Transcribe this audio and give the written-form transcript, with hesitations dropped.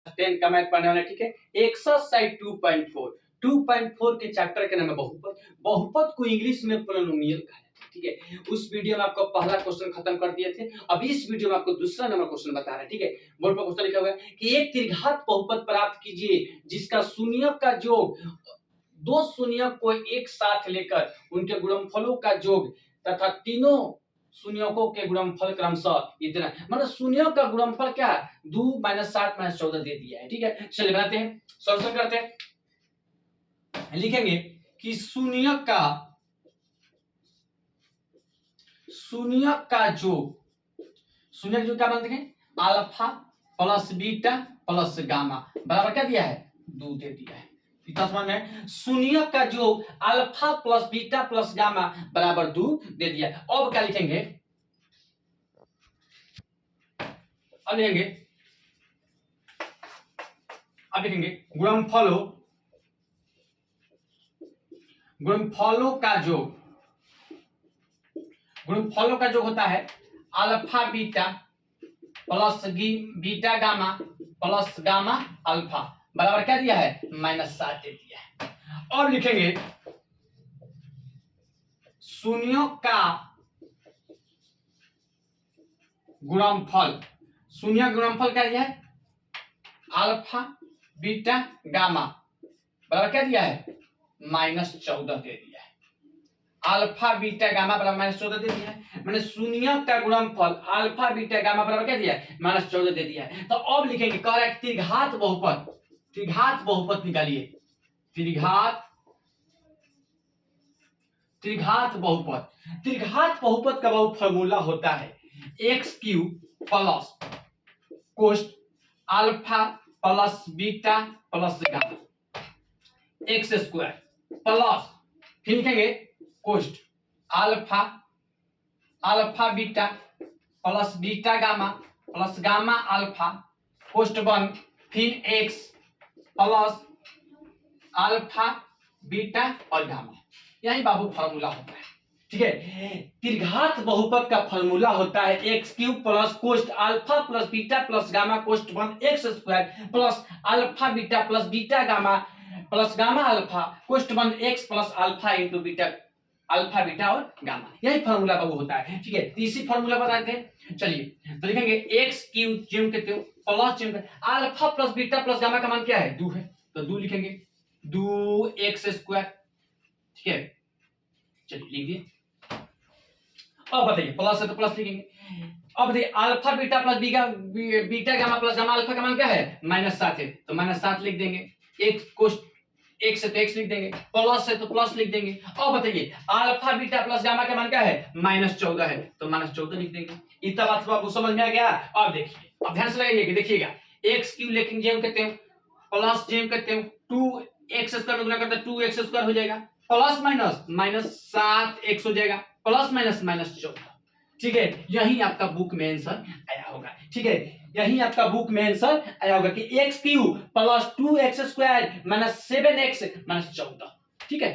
10 का मैथ पढ़ने वाले, ठीक है। एक्सरसाइज 2.4 के चैप्टर के नाम है बहुपद। बहुपद को इंग्लिश में पोलिनोमियल कहा जाता है, ठीक है। उस वीडियो में आपको पहला क्वेश्चन खत्म कर दिए थे, अब इस वीडियो में आपको दूसरा नंबर क्वेश्चन बता रहे हैं, ठीक है। बोर्ड पर क्वेश्चन लिखा हुआ है कि एक त्रिघात बहुपद प्राप्त कीजिए जिसका शून्यक का योग दो शून्यक को एक साथ लेकर उनके गुणनफलों का योग तथा तीनों शून्यकों के गुणनफल क्रमशः इतना, मतलब शून्यों का गुणनफल क्या है 2 - 7 - 14 दे दिया है, ठीक है। चलिए बनाते हैं, सॉल्यूशन करते हैं। लिखेंगे कि शून्यक का योग, शून्यक जो क्या बनते हैं alpha plus beta plus gamma बराबर क्या दिया है 2 दे दिया है। शून्यक का योग alpha plus beta plus gamma बराबर 2 दे दिया है। अब क्या लिखेंगे, अब लिखेंगे गुणनफलों का योग होता है alpha beta plus beta gamma plus gamma alpha बराबर क्या दिया है -7 दे दिया है। और लिखेंगे शून्यों का गुणनफल, शून्य गुणनफल क्या दिया है अल्फा बीटा गामा बराबर क्या दिया है -14 दे दिया है। अल्फा बीटा गामा बराबर -14 दे दिया है, मैंने शून्य का गुणनफल अल्फा बीटा गामा बराबर क्या दिया है -14 दे दिया है। तो अब लिखेंगे कह रहा है त्रिघात बहुपद निकालिए, त्रिघात बहुपद का बहुत फॉर्मूला होता है x³ प्लस कोष्ट alpha plus beta plus gamma x² plus फिर लिखेंगे कोष्ट alpha beta plus beta gamma plus gamma alpha कोष्ट 1 फिर x प्लस अल्फा बीटा और गामा, यही बाबू फार्मूला होता है, ठीक है। त्रिघात बहुपद का फार्मूला होता है x³ प्लस कोष्ट alpha plus beta plus gamma कोष्ट 1 x² plus alpha beta plus beta gamma plus gamma alpha कोष्ट 1 x plus alpha into beta alpha beta और गामा, यही फार्मूला बाबू होता है, ठीक है। इसी फार्मूला बताते हैं, चलिए तो लिखेंगे x³ ज्यों कहते हो प्लस ज्यों alpha plus beta plus gamma का मान क्या है 2 है, तो 2 लिखेंगे 2x², ठीक है। चलिए लिख दिए। अब बताइए प्लस है तो प्लस लिखेंगे। अब बताइए alpha beta plus beta gamma plus gamma alpha का मान क्या है -7 है, तो -7 लिख देंगे। x कोष्ट x है तो x लिख देंगे, प्लस है तो प्लस लिख देंगे। अब बताइए अल्फा बीटा प्लस गामा का मान क्या है -14 है, तो -14 लिख देंगे। इतना बात आपको समझ में आ गया। अब देखिए, अब ध्यान से लगाइए कि देखिएगा x³ लेकिन जेम कहते हैं प्लस जेम कहते हैं 2x² गुना करते 2x² हो जाएगा प्लस माइनस -7x हो जाएगा प्लस माइनस -14, ठीक है। यही आपका बुक में आंसर आया होगा, ठीक है। यही आपका बुक में आंसर आया होगा कि x³ प्लस 2x² -7x -14, ठीक है।